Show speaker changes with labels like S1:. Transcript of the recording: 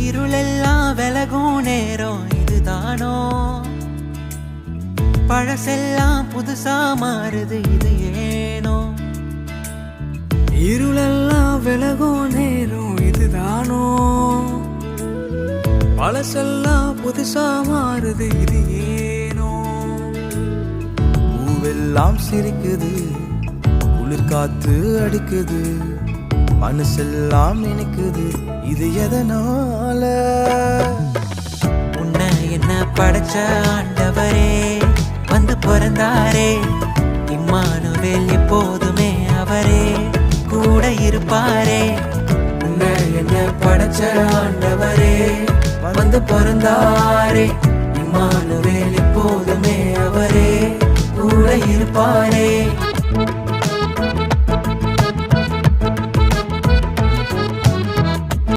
S1: இருளெல்லாம் விலகும் நேரம் இதுதானோ பழசெல்லாம் புதுசா மாறுது இது ஏனோ
S2: இருளெல்லாம் விலகும் நேரம் இதுதானோ பழசெல்லாம் புதுசா மாறுது இது ஏனோ பூவெல்லாம் சிரிக்குது குளிர் காத்து அடிக்குது மனசெல்லாம் நினைக்குது இது எதனால
S1: உன்னை என்ன படைச்ச ஆண்டவரே வந்து பிறந்தாரே இம்மானுவேல் எப்போதுமே அவரே கூட இருப்பாரே உன்னை என்ன படைச்ச ஆண்டவரே வந்து பிறந்தாரே இம்மானுவேல் எப்போதுமே அவரே கூட இருப்பாரே